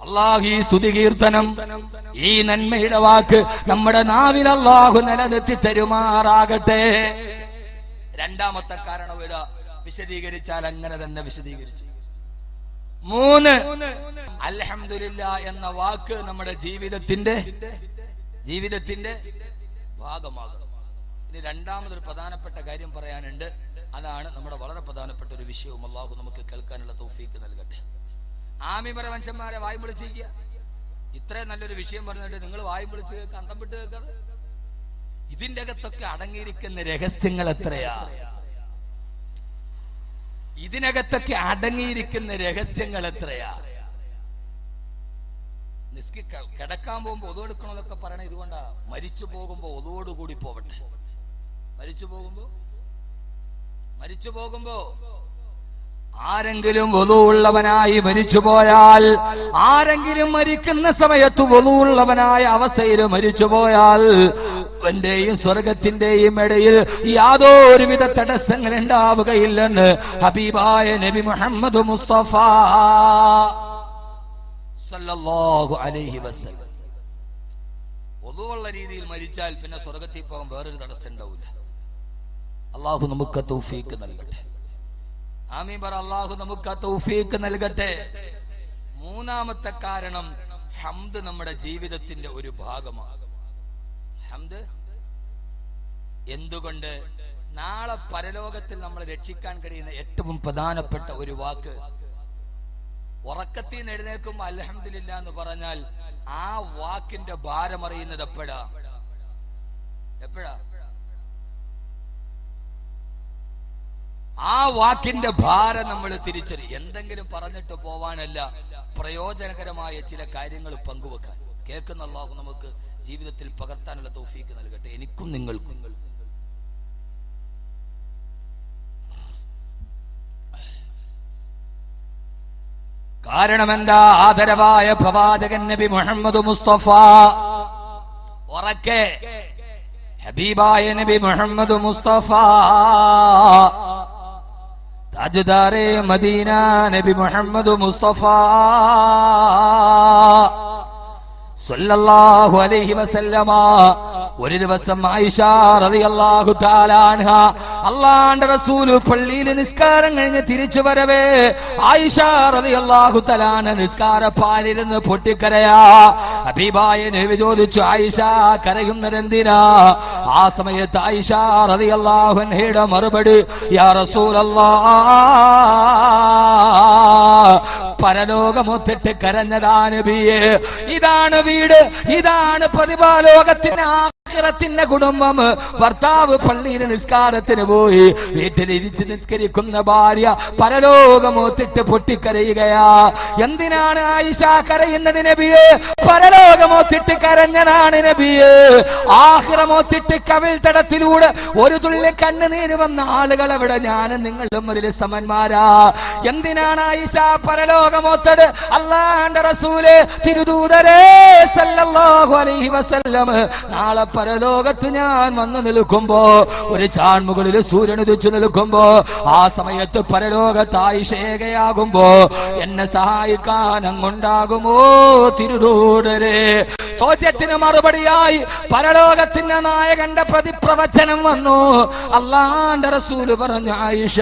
അല്ലാഹു ഈ സ്തുതി കീർത്തനം, ഈ നന്മയുടെ വാക്ക് നമ്മുടെ നാവിൽ അല്ലാഹു നിലനിർത്തി തരുമാറാകട്ടെ. രണ്ടാമത്തെ കാരണം വിശദീകരിച്ചാൽ അങ്ങനെ തന്നെ വിശദീകരിച്ചു. 3, അൽഹംദുലില്ലാ എന്ന വാക്ക് നമ്മുടെ ജീവിതത്തിന്റെ ഭാഗമാകണം. ഇനി രണ്ടാമതൊരു പ്രധാനപ്പെട്ട കാര്യം പറയാനുണ്ട്. അതാണ് നമ്മുടെ വളരെ പ്രധാനപ്പെട്ട ഒരു വിഷയവും. അല്ലാഹു നമുക്ക് കേൾക്കാനുള്ള തൗഫീക്ക് നൽകട്ടെ. ആമീൻ പറ മനുഷ്യന്മാരെ, വായും വിളിച്ചിരിക്കുക. ഇത്രയും നല്ലൊരു വിഷയം പറഞ്ഞിട്ട് നിങ്ങൾ വായും വിളിച്ച് കേൾക്കുക, അന്തം വിട്ട് കേൾക്കാതെ. ഇതിന്റെ അകത്തൊക്കെ അടങ്ങിയിരിക്കുന്ന രഹസ്യങ്ങൾ എത്രയാ! ഇതിനകത്തൊക്കെ അടങ്ങിയിരിക്കുന്ന രഹസ്യങ്ങൾ എത്രയാ! കിടക്കാൻ പോകുമ്പോ ഒതുവെടുക്കണമെന്നൊക്കെ പറയണ ഇതുകൊണ്ടാ. മരിച്ചു പോകുമ്പോ ഒതുവോടുകൂടി പോവട്ടെ. മരിച്ചു പോകുമ്പോ ആരെങ്കിലും വളുവുള്ളവനായി മരിച്ചുപോയാൽ, ആരെങ്കിലും മരിക്കുന്ന സമയത്ത് വളുവുള്ളവനായ അവസ്ഥയിൽ മരിച്ചുപോയാൽ അവന്റെയും സ്വർഗത്തിന്റെയും ഇടയിൽ യാതൊരുവിധ തടസ്സങ്ങൾ ഉണ്ടാവുകയില്ലെന്ന് ഹബീബായ നബി മുഹമ്മദ് മുസ്തഫ സല്ലല്ലാഹു അലൈഹി വസല്ലം. വളുവുള്ള രീതിയിൽ മരിച്ചാൽ പിന്നെ സ്വർഗത്തിൽ പോകാൻ വേറൊരു തടസ്സം ഉണ്ടാവില്ല. അല്ലാഹു നമുക്ക് തൗഫീക്ക് നൽകട്ടെ. ആമീൻ പറ. അല്ലാഹു നമുക്ക് തൗഫീക്ക് നൽകട്ടെ. മൂന്നാമത്തെ കാരണം, ഹംദ് നമ്മുടെ ജീവിതത്തിന്റെ ഒരു ഭാഗമാണ്. ഹംദ് എന്തുകൊണ്ട്? നാളെ പരലോകത്തിൽ നമ്മൾ രക്ഷിക്കാൻ കഴിയുന്ന ഏറ്റവും പ്രധാനപ്പെട്ട ഒരു വാക്ക്. ഉറക്കത്തിൽ നിന്ന് എഴുന്നേൽക്കുമ്പോൾ അൽഹംദുലില്ലാ എന്ന് പറഞ്ഞാൽ ആ വാക്കിന്റെ ഭാരം അറിയുന്നത് എപ്പോഴാ? ആ വാക്കിന്റെ ഭാരം നമ്മൾ തിരിച്ചറിയും. എന്തെങ്കിലും പറഞ്ഞിട്ട് പോവാനല്ല, പ്രയോജനകരമായ ചില കാര്യങ്ങൾ പങ്കുവെക്കാൻ. കേൾക്കുന്ന അല്ലാഹു നമുക്ക് ജീവിതത്തിൽ പകർത്താനുള്ള തൗഫീക്ക് നൽകട്ടെ, എനിക്കും നിങ്ങൾക്കും. കാരണം എന്താ? ആദരവായ പ്രവാചകൻ നബി മുഹമ്മദ് മുസ്തഫ ഉറക്കെ ഹബീബായ നബി മുഹമ്മദ് മുസ്തഫ താജ്ദാരെ മദീന നബി മുഹമ്മദ് മുസ്തഫ സല്ലല്ലാഹു അലൈഹി വസല്ലമ ഒരു ദിവസം ആയിഷ റളിയല്ലാഹു തആല അൻഹ അല്ലാഹുവിന്റെ റസൂൽ പള്ളിയിൽ നിസ്കാരം കഴിഞ്ഞ് തിരിച്ചു വരവേ ആയിഷ റളിയല്ലാഹു തആല നിസ്കാരപ്പാലിരുന്ന് പൊട്ടിക്കരയാ. ഹബീബായ നബി ചോദിച്ചു, ആയിഷ കരയുന്നതെന്തിനാ? ആ സമയത്ത് ആയിഷ റളിയല്ലാഹു അൻഹയുടെ മറുപടി, യാ റസൂലല്ലാഹ്, പരലോകമൊത്തിട്ട് കരഞ്ഞതാ നബിയേ. ഇതാണ് വീട്, ഇതാണ് പ്രതിഭാലോകത്തിന്റെ ആഖിറത്തിന്റെ കുടുംബം. ഭർത്താവ് പള്ളിയിൽ നിസ്കാരത്തിന് പോയി, വീട്ടിലിരിച്ച് നിസ്കരിക്കുന്ന ഭാര്യ പരലോകമൊത്തിട്ട് പൊട്ടിക്കരയുകയാ. എന്തിനാണ് ആയിഷ കരയുന്നത് നബിയേ? പരലോകമൊത്തിട്ട് കരഞ്ഞതാണ് നബിയേ. ആഖിറമൊത്തിട്ട് കവിൾ തടത്തിലൂടെ ഒരു തുള്ളി കണ്ണുനീര് വന്ന ആളുകൾ അവിടെ ഞാനും നിങ്ങളും അതിൽ സമന്മാരാ. എന്തിനാണ് ആയിഷ പരലോകമൊത്തത്? അല്ലാഹുവിന്റെ റസൂല് തിരുദൂതരേ സല്ലല്ലാഹു അലൈഹി വസല്ലം, നാളെ പരലോകത്ത് ഞാൻ വന്നു നിൽക്കുമ്പോ, ഒരു ചാൺമുകളിൽ സൂര്യൻ ഉദിച്ചു നിൽക്കുമ്പോ, ആ സമയത്ത് പരലോകത്ത് ആയിഷേകയാകുമ്പോ എന്നെ സഹായിക്കാൻ അങ്ങുണ്ടാകുമോ തിരുദൂതരേ? ചോദ്യത്തിന് മറുപടിയായി പരലോകത്തിന്റെ നായകന്റെ പ്രതിപ്രവചനം വന്നു. അല്ലാഹുവിന്റെ റസൂല് പറഞ്ഞു, ആയിഷ,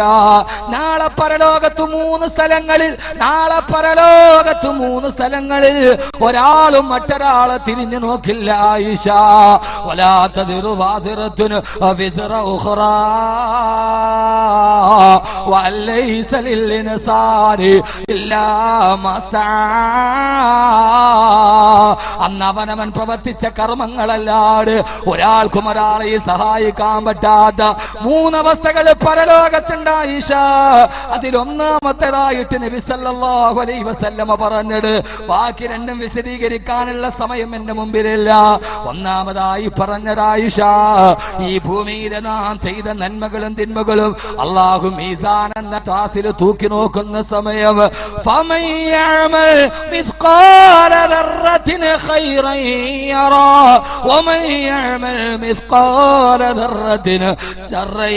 നാളെ പരലോകത്ത് 3 സ്ഥലങ്ങളിൽ, നാളെ പരലോകത്ത് 3 സ്ഥലങ്ങളിൽ ഒരാളും മറ്റൊരാളെ തിരിഞ്ഞു നോക്കില്ല ആയിഷ. വലാ തദിറു വാസിറത്തുൻ വിസ്റ ഉഖറാ വലൈസ ലിൽഇൻസാനി ഇല്ലാ മസാ. അന്ന് അവനവൻ പ്രവർത്തിച്ച കർമ്മങ്ങളല്ലാതെ ഒരാൾക്കും ഒരാളെ സഹായിക്കാൻ പറ്റാത്ത 3 അവസ്ഥകൾ പരലോകത്തുണ്ടായിഷ. അതിലൊന്നാമത്തേതായിട്ട് നബി സല്ലല്ലാഹു അലൈഹി വസല്ലമ പറഞ്ഞത്. ബാക്കി 2 വിശദീകരിക്കാനുള്ള സമയം എന്റെ മുമ്പിലില്ല. ഒന്നാമതായി പറഞ്ഞതായിഷ, ഈ ഭൂമിയിലെ നാം ചെയ്ത നന്മകളും തിന്മകളും അല്ലാഹു മീസാൻ എന്ന ത്രാസിൽ തൂക്കി നോക്കുന്ന സമയം ഫമൻ യഅമൽ മിസ്ഖാല ദർറത്തിൻ خيرا يرى ومن يعمل مثقال ذرة شرا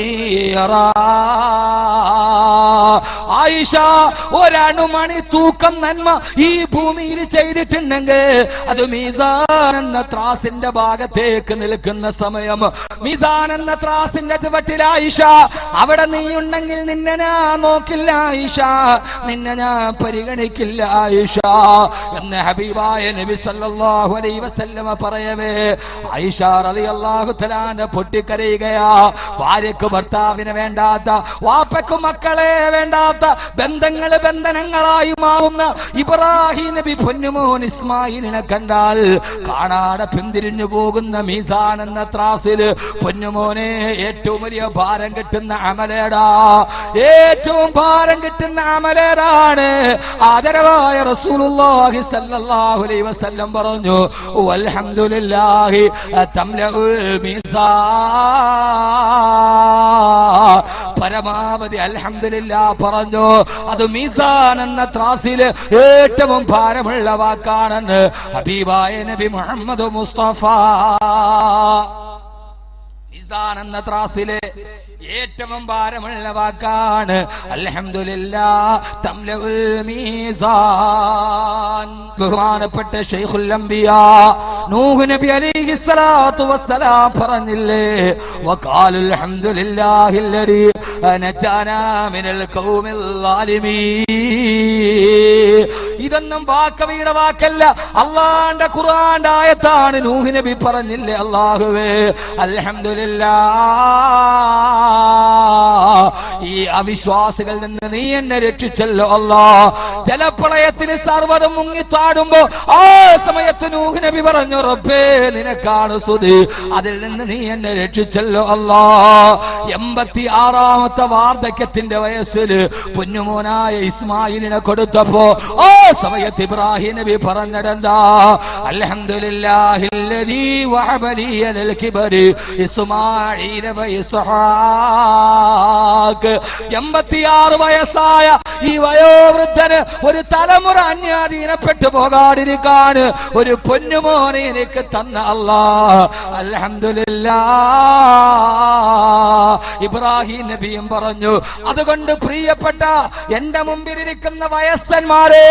يرى. ആയിഷ, ഒരണുമണി തൂക്കം നന്മ ഈ ഭൂമിയിൽ ചെയ്തിട്ടുണ്ടെങ്കിൽ അത് മീസാൻ എന്ന ത്രാസിന്റെ ഭാഗത്തേക്ക് നിൽക്കുന്ന സമയം, മീസാൻ എന്ന ത്രാസിന്റെ ചുവട്ടിൽ ആയിഷ, അവിടെ നീ ഉണ്ടെങ്കിൽ നിന്നെ ഞാൻ നോക്കില്ല ആയിഷ, നിന്നെ ഞാൻ പരിഗണിക്കില്ല ആയിഷ എന്ന് ഹബീബായ നബി സല്ലല്ലാഹു അലൈഹി വസല്ലമ പറയവേ ആയിഷ റളിയല്ലാഹു തആല പൊട്ടിക്കരയുകയാ. ഭാര്യക്ക് ഭർത്താവിനെ വേണ്ടാത്ത, വാപ്പക്ക് മക്കളെ വേണ്ടാത്ത, ബന്ധങ്ങൾ ബന്ധനങ്ങളായി മാറുന്ന ഇബ്രാഹിം നബി പൊന്നുമോൻ ഇസ്മായിലിനെ കണ്ടാൽ കാണാതെ പിന്തിരിഞ്ഞു പോകുന്ന മീസാൻ എന്ന ത്രാസിൽ പൊന്നുമോനെ ഏറ്റവും വലിയ ഭാരം കിട്ടുന്ന അമലേടാ, ഏറ്റവും ഭാരം കിട്ടുന്ന അമലേടാണ്. ആദരവായ റസൂലുള്ളാഹി സ്വല്ലല്ലാഹു അലൈഹി വസല്ലം പറഞ്ഞു, വൽഹംദുലില്ലാഹി തംലഉൽ മീസാൻ. പരമാവധി അൽഹംദുലില്ലാഹ് പറഞ്ഞു, അത് മീസാൻ എന്ന ത്രാസിൽ ഏറ്റവും ഭാരമുള്ള വാക്കാണെന്ന് ഹബീബായ നബി മുഹമ്മദ് മുസ്തഫ. മീസാൻ എന്ന ത്രാസിലെ ഏറ്റവും ഭാരമുള്ള വാക്കാണ് അൽഹംദുലില്ലാഹ് തംലഉൽ മീസാൻ. ബഹുമാനപ്പെട്ട ശൈഖുൽ അംബിയാ നൂഹ് നബി അലൈഹിസ്സലാത്തു വസ്സലാം പറഞ്ഞില്ലേ, വഖാലുൽ ഹംദുലില്ലാഹില്ലദീ നജാനാ മിനൽ ഖൗമിൽ ളാലിമീൻ. ഇതൊന്നും വാക്കവിയുടെ വാക്കല്ല, അള്ളാന്റെ ഖുർആന്റെ ആയത്താണ്. നൂഹ് നബി പറഞ്ഞില്ലേ, അല്ലാഹുവേ അൽഹംദുലില്ലാഹ്, ഈ അവിശ്വാസികളിൽ നിന്ന് നീ എന്നെ രക്ഷിച്ചല്ലോ അല്ലാ. ജലപ്രളയത്തിന് സർവ്വതും മുങ്ങിത്താടുമ്പോ ആ സമയത്ത് നൂഹ് നബി പറഞ്ഞു, റബ്ബേ നിനക്കാണ് സ്തുതി, അതിൽ നിന്ന് നീ എന്നെ രക്ഷിച്ചല്ലോ അല്ലാ. 86ാമത്തെ വാർദ്ധക്യത്തിന്റെ വയസ്സിൽ പൊന്നുമോനായ ഇസ്മായിലിനെ കൊടുത്തപ്പോ ആ സമയത്ത് ഇബ്രാഹിം നബി പറഞ്ഞിടെന്താ, അൽഹംദുലില്ലാഹില്ലദീ വഹബ ലീ അലൽ കിബരി ഇസ്മാഈല വ ഇസ്ഹാഖ്. 86 വയസ്സായ ഈ വയോവൃദ്ധന് ഒരു തലമുറ അന്യാധീനപ്പെട്ടു പോകാതിരിക്കാൻ ഒരു പൊന്നുമോനെ എനിക്ക് തന്ന അല്ലാഹ്, അൽഹംദുലില്ലാഹ്. ഇബ്രാഹിം നബിയും പറഞ്ഞു, അതുകൊണ്ട് പ്രിയപ്പെട്ട എന്റെ മുമ്പിലിരിക്കുന്ന വയസ്സന്മാരെ,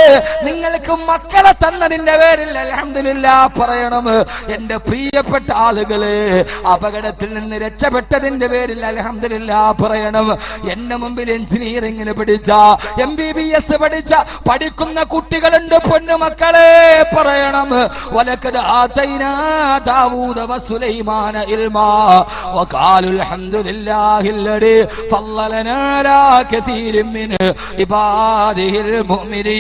നിങ്ങൾക്ക് മക്കളെ തന്നതിന്റെ പേരിൽ അൽഹംദുലില്ലാഹ് പറയണം. എന്റെ പ്രിയപ്പെട്ട ആളുകളെ, അപകടത്തിൽ നിന്ന് രക്ഷപ്പെട്ടതിന്റെ പേരിൽ അൽഹംദുലില്ലാഹ് പറയണം. എന്റെ മുമ്പിൽ എഞ്ചിനീയറിംഗിന് പഠിച്ച, MBBS പഠിക്കുന്ന കുട്ടികളുണ്ട്, പൊന്നുമക്കളെ പറയണം. വലഖദ് ആതൈനാ ദാവൂദ വസുലൈമാന ഇൽമാ വഖാലുൽ ഹംദുലില്ലാഹില്ലദീ ഫളലനാ അലാ കസീരിൻ മിൻ ഇബാദിഹിൽ മുഅ്മിനീൻ.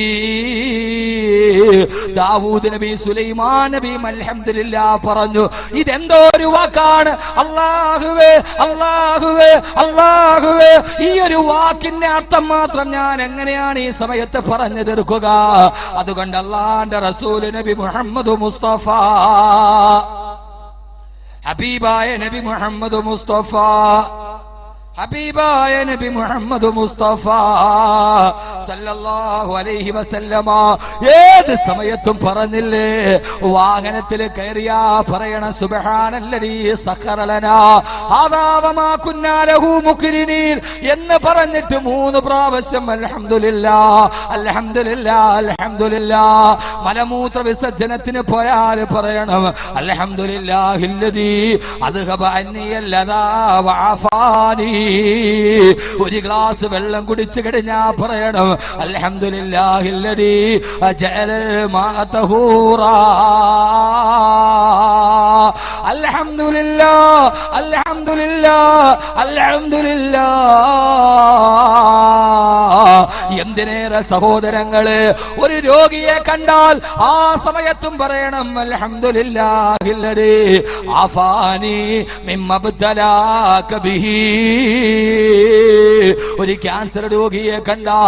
ദാവൂദ് നബി, സുലൈമാൻ നബി അൽഹംദുലില്ലാഹ് പറഞ്ഞു. ഇതെന്തോ ഒരു വാക്കാണ്. അല്ലാഹുവേ അല്ലാഹുവേ അല്ലാഹുവേ, ഈ ഒരു വാക്കിന്റെ അർത്ഥം മാത്രം ഞാൻ എങ്ങനെയാണ് ഈ സമയത്ത് പറഞ്ഞു തീർക്കുക? അതുകൊണ്ട് അല്ലാഹുവിന്റെ റസൂൽ നബി മുഹമ്മദ് മുസ്തഫ, ഹബീബായ നബി മുഹമ്മദ് മുസ്തഫ, ഹബീബായ നബി മുഹമ്മദ് മുസ്തഫ സല്ലല്ലാഹു അലൈഹി വസല്ലമ ഏത് സമയത്തും പറഞ്ഞില്ലേ, വാഹനത്തിൽ കയറിയാ പറയണം സുബ്ഹാനല്ലദീ സഖറ ലനാ ഹാദാ വമാ കുന്നാ ലഹു മുഖ്രിനീൻ എന്ന് പറഞ്ഞിട്ട് 3 പ്രാവശ്യം അൽഹംദുലില്ലാഹ് അൽഹംദുലില്ലാഹ് അൽഹംദുലില്ലാഹ്. മലമൂത്ര വിസർജനത്തിന് പോയാൽ പറയണം അൽഹംദുലില്ലാഹില്ലദീ അദ്ഹബ അന്നിയല്ലദാ വഅഫാനി. ഒരു ഗ്ലാസ് വെള്ളം കുടിച്ചു കഴിഞ്ഞാ പറയണം അൽഹംദുലില്ലാഹില്ലദീ ജഅലൽ മാഅ തഹൂറാ. അൽഹംദുലില്ലാഹ് അൽഹംദുലില്ലാഹ് അൽഹംദുലില്ലാഹ്. എന്തിനേറെ സഹോദരങ്ങളെ, ഒരു രോഗിയെ കണ്ടാൽ ആ സമയത്തും പറയണം അൽഹംദുലില്ലാഹില്ലദീ ആഫാനി മിമ്മബ്തലാക ബിഹി. ഒരു ക്യാൻസർ രോഗിയെ കണ്ടാ,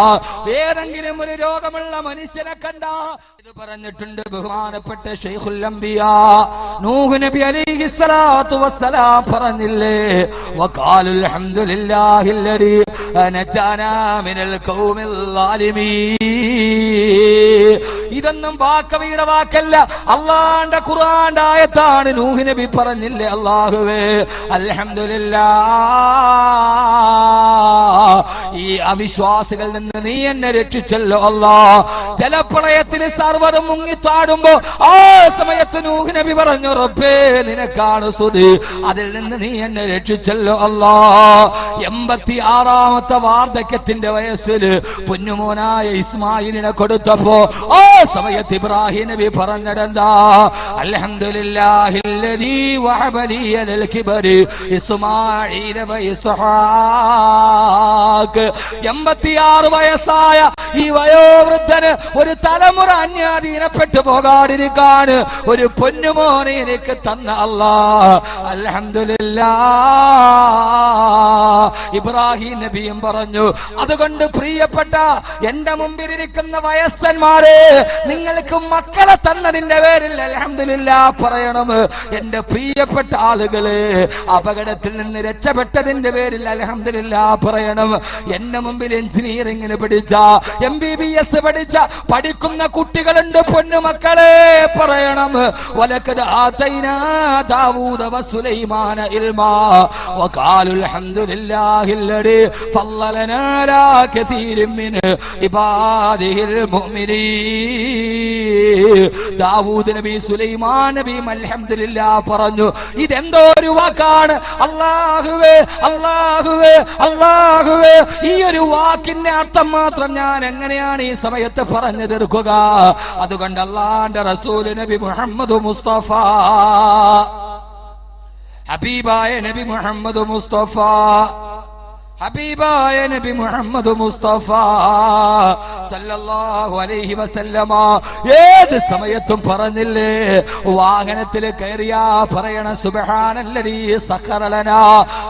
ഏതെങ്കിലും ഒരു രോഗമുള്ള മനുഷ്യനെ കണ്ടാ ഇത് പറഞ്ഞിട്ടുണ്ട് ബഹുമാനപ്പെട്ട ശൈഖുൽ അംബിയാ നൂഹ് നബി അലൈഹിസ്സലാത്തു വസ്സലാം പറഞ്ഞില്ലേ, വഖാലുൽ ഹംദുലില്ലാഹില്ലദീ നജാനാ മിനൽ ഖൗമിൽ ളാലിമീൻ. ഇതൊന്നും വാക്കവിയുടെ വാക്കല്ല, അള്ളാന്റെ ഖുർആന്റെ ആയത്താണ്. നൂഹ് നബി പറഞ്ഞില്ലേ, അല്ലാഹുവേ അൽഹംദുലില്ലാഹ്, ഈ അവിശ്വാസികളിൽ നിന്ന് നീ എന്നെ രക്ഷിച്ചല്ലോ അല്ലാ. ജലപ്രളയത്തിന് സർവ്വതും മുങ്ങിത്താടുമ്പോ ആ സമയത്ത് നൂഹ് നബി പറഞ്ഞു, റബ്ബേ നിനക്കാണ് സ്തുതി, അതിൽ നിന്ന് നീ എന്നെ രക്ഷിച്ചല്ലോ അല്ലാ. 86ാമത്തെ വാർദ്ധക്യത്തിന്റെ വയസ്സിൽ പൊന്നുമോനായ ഇസ്മായിലിനെ കൊടുത്തപ്പോ ആ സമയത്ത് ഇബ്രാഹിം നബി പറഞ്ഞതെന്താ, അൽഹംദുലില്ലാഹില്ലദീ വഹബ ലീ അലൽ കിബരി ഇസ്മാഈല വ ഇസ്ഹാഖ്. 86 വയസ്സായ ഈ വയോവൃദ്ധന് ഒരു തലമുറ അന്യാധീനപ്പെട്ടു പോകാതിരിക്കാൻ ഒരു പൊന്നുമോനെ എനിക്ക് തന്ന അല്ലാഹ്, അൽഹംദുലില്ലാഹ്. ഇബ്രാഹിം നബിയും പറഞ്ഞു, അതുകൊണ്ട് പ്രിയപ്പെട്ട എന്റെ മുമ്പിലിരിക്കുന്ന വയസ്സന്മാരെ, നിങ്ങൾക്ക് മക്കളെ തന്നതിന്റെ പേരിൽ അൽഹംദുലില്ലാഹ് പറയണം. എന്റെ പ്രിയപ്പെട്ട ആളുകളെ, അപകടത്തിൽ നിന്ന് രക്ഷപ്പെട്ടതിന്റെ പേരിൽ അൽഹംദുലില്ലാഹ് പറയണം. എന്റെ മുമ്പിൽ എഞ്ചിനീയറിംഗിന് പഠിച്ച, MBBS പഠിക്കുന്ന കുട്ടികളുണ്ട്, പൊന്നുമക്കളെ പറയണം. വലഖദ് ആതൈനാ ദാവൂദ വസുലൈമാന ഇൽമാ വഖാലു അൽഹംദുലില്ലാഹില്ലദീ ഫളലനാ അലാ കസീരിൻ മിൻ ഇബാദിഹിൽ മുഅ്മിനീൻ. ദാവൂദ് നബി, സുലൈമാൻ നബിയും അൽഹംദുലില്ലാഹ് പറഞ്ഞു. ഇതെന്തോ ഒരു വാക്കാണ്. അല്ലാഹുവേ അല്ലാഹുവേ അല്ലാഹുവേ, ഈ ഒരു വാക്കിന്റെ അർത്ഥം മാത്രം ഞാൻ എങ്ങനെയാണ് ഈ സമയത്ത് പറഞ്ഞു തീർക്കുക? അതുകൊണ്ട് അല്ലാഹുവിന്റെ റസൂൽ നബി മുഹമ്മദ് മുസ്തഫ, ഹബീബായ നബി മുഹമ്മദ് മുസ്തഫ, ഹബീബായ നബി മുഹമ്മദ് മുസ്തഫ സല്ലല്ലാഹു അലൈഹി വസല്ലമ ഏത് സമയത്തും പറഞ്ഞില്ലേ, വാഹനത്തിൽ കയറിയാ പറയണ സുബ്ഹാനല്ലദീ സഖറ ലനാ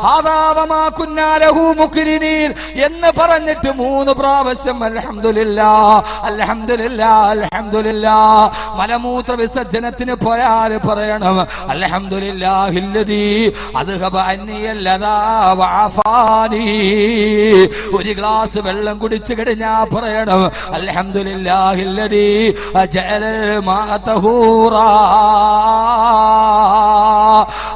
ഹാദാ വമാ കുന്നാ ലഹു മുഖ്രിനീൻ എന്ന് പറഞ്ഞിട്ട് 3 പ്രാവശ്യം അൽഹംദുലില്ലാഹ് അൽഹംദുലില്ലാഹ് അൽഹംദുലില്ലാഹ്. മലമൂത്ര വിസർജനത്തിന് പോയാൽ പറയണം അൽഹംദുലില്ലാഹില്ലദീ അദ്ഹബ അന്നിയല്ലദാ വഅഫാനി. ഒരു ഗ്ലാസ് വെള്ളം കുടിച്ചു കഴിഞ്ഞാ പറയണം അൽഹംദുലില്ലാഹില്ലദീ ജഅലൽ മാഅ തഹൂറാ.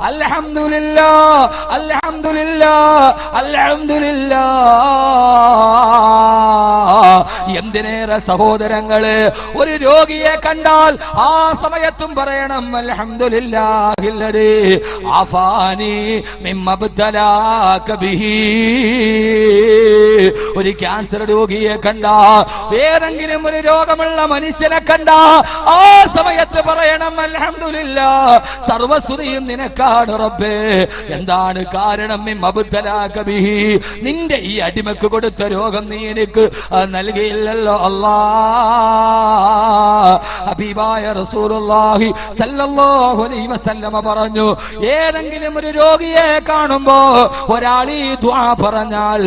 അൽഹംദുലില്ലാഹ് അൽഹംദുലില്ലാഹ് അൽഹംദുലില്ലാഹ്. എന്തിനേറെ സഹോദരങ്ങളെ, ഒരു രോഗിയെ കണ്ടാൽ ആ സമയത്തും പറയണം അൽഹംദുലില്ലാഹില്ലദീ ആഫാനി മിമ്മ ബതലാക ബിഹി. ഒരു ക്യാൻസർ രോഗിയെ കണ്ട, ഏതെങ്കിലും ഒരു രോഗമുള്ള മനുഷ്യനെ കണ്ട ആ സമയത്ത് പറയണം അൽഹംദുലില്ലാഹ്, സർവസ്തുതിയും നിനക്കാണ് റബ്ബേ. എന്താണ് കാരണം? മിമ്മബ്തലാക ബിഹി, നിന്റെ ഈ അടിമക്ക് കൊടുത്ത രോഗം നീ എനിക്ക് നൽകിയില്ലല്ലോ അല്ലാഹ്. ഹബീബായ റസൂലുള്ളാഹി സല്ലല്ലാഹു അലൈഹി വസല്ലമ പറഞ്ഞു, ഏതെങ്കിലും ഒരു രോഗിയെ കാണുമ്പോ ഒരാൾ ഈ ദുആ പറഞ്ഞാൽ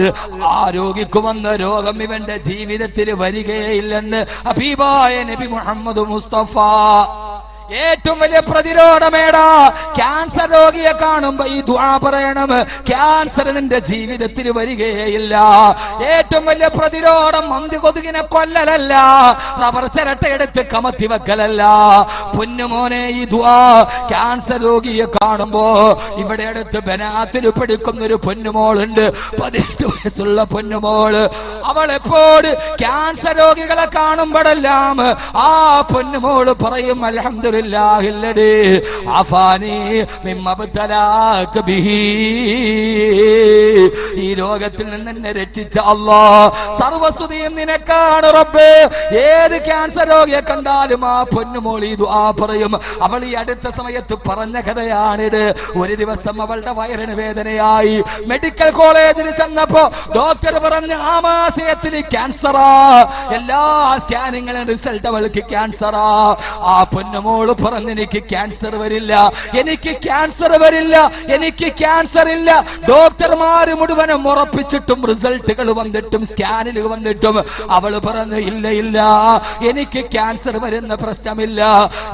ആ രോഗിക്ക് വന്ന രോഗം ഇവന്റെ ജീവിതത്തിൽ വരികയില്ലെന്ന് ഹബീബായ നബി മുഹമ്മദ് മുസ്തഫ. ഏറ്റവും വലിയ പ്രതിരോധമേടാ, ക്യാൻസർ രോഗിയെ കാണുമ്പോ ഈ ദുആ പറയണം, ക്യാൻസർ നിന്റെ ജീവിതത്തിൽ വരികയില്ല. ഏറ്റവും വലിയ പ്രതിരോധം മന്തി കൊതുകിനെ കൊല്ലലല്ല, റബ്ബർ ചിരട്ടയെടുത്ത് കമത്തി വെക്കലല്ല. പൊന്നുമോനെ, ഈ ദുആ ക്യാൻസർ രോഗിയെ കാണുമ്പോ, ഇവിടെ അടുത്ത് ബനാത്തിൽ പഠിക്കുന്ന ഒരു പൊന്നുമോളുണ്ട്, 18 വയസ്സുള്ള പൊന്നുമോള്. അവൾ എപ്പോഴും ക്യാൻസർ രോഗികളെ കാണുമ്പോഴെല്ലാം ആ പൊന്നുമോള് പറയും അൽഹംദുലില്ലാഹ് ഈ രോഗത്തിൽ നിന്ന് എന്നെ രക്ഷിച്ച അല്ലാഹ്, സർവസ്തുതിയും നിനക്കാണ് റബ്ബേ. ഏത് ക്യാൻസർ രോഗിയെ കണ്ടാലും ആ പൊന്നുമോൾ ഈ ദുആ പറയും. അവൾ ഈ അടുത്ത സമയത്ത് പറഞ്ഞ കഥയാണിത്. ഒരു ദിവസം അവളുടെ വയറിന് വേദനയായി. മെഡിക്കൽ കോളേജിൽ ചെന്നപ്പോ ഡോക്ടർ പറഞ്ഞ ആമാശയത്തിൽ ക്യാൻസറാ. എല്ലാ സ്കാനിങ്ങളും റിസൾട്ട് അവൾക്ക് ക്യാൻസറാ. ആ പൊന്നുമോൾ പറഞ്ഞു, എനിക്ക് ക്യാൻസർ വരില്ല, എനിക്ക് ക്യാൻസർ വരില്ല, എനിക്ക് ക്യാൻസർ ഇല്ല. ഡോക്ടർമാര് മുഴുവനും ഉറപ്പിച്ചിട്ടും റിസൾട്ടുകൾ വന്നിട്ടും സ്കാനിൽ വന്നിട്ടും അവള് പറഞ്ഞു, ഇല്ല ഇല്ല, എനിക്ക് ക്യാൻസർ വരുന്ന പ്രശ്നമില്ല.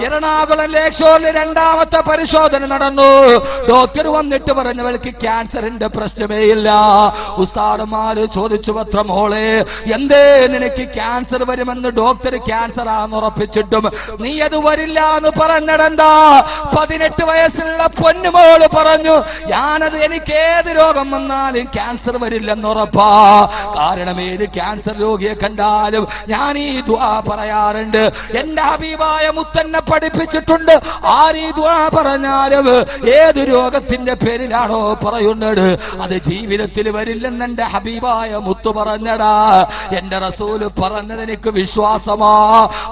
എറണാകുളം ലേക്ഷോറിൽ 2ാമത്തെ പരിശോധന നടന്നു. ഡോക്ടർ വന്നിട്ട് പറഞ്ഞവൾക്ക് ക്യാൻസറിന്റെ പ്രശ്നമേ ഇല്ല. ഉസ്താദുമാര് ചോദിച്ചു, പത്ര മോളെ മോളെ, എന്തേ നിനക്ക് ക്യാൻസർ വരുമെന്ന് ഡോക്ടർ ക്യാൻസർ ആണെന്ന് ഉറപ്പിച്ചിട്ടും നീ അത് വരില്ല എന്ന് പറഞ്ഞിടെന്താ? 18 വയസ്സുള്ള പൊന്നുമോള് പറഞ്ഞു, ഞാനത് എനിക്ക് ഏത് രോഗം വന്നാലും ക്യാൻസർ വരില്ലെന്ന് ഉറപ്പാ. കാരണം ഏത് ക്യാൻസർ രോഗിയെ കണ്ടാലും ഞാൻ ഈ ദുആ പറയാറുണ്ട്. എന്റെ ഹബീബായ മുത്തന്നെ പഠിപ്പിച്ചിട്ടുണ്ട്, ആരീ ദുആ പറഞ്ഞാലും ഏത് രോഗത്തിന്റെ പേരിലാണോ പറയുന്നത് അത് ജീവിതത്തിൽ വരില്ലെന്ന് എന്റെ ഹബീബായ മുത്തു പറഞ്ഞടാ. എന്റെ റസൂല് പറഞ്ഞത് എനിക്ക് വിശ്വാസമാ,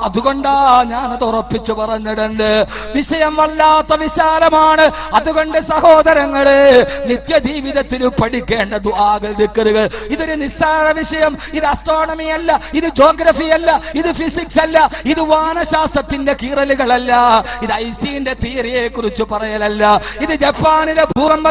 അതുകൊണ്ടാ ഞാനത് ഉറപ്പിച്ചു പറഞ്ഞിട്ടുണ്ട്. വിഷയം വല്ലാത്ത വിശാലമാണ്. അതുകൊണ്ട് സഹോദരങ്ങളെ, നിത്യജീവിതത്തിൽ പഠിക്കേണ്ട ദുആകൾ, ദിക്റുകൾ, ഇതൊരു നിസ്സാര വിഷയം. ഇത് അസ്ട്രോണമി അല്ല, ഇത് ജോഗ്രഫി അല്ല, ഇത് ഫിസിക്സ് അല്ല, ഇത് വാനശാസ്ത്രത്തിന്റെ കീറലുകളല്ല, ഇത് ഐൻസ്റ്റീന്റെ തിയറിയെ കുറിച്ച് പറയലല്ല, ഇത് ജപ്പാനിലെ ഭൂകമ്പ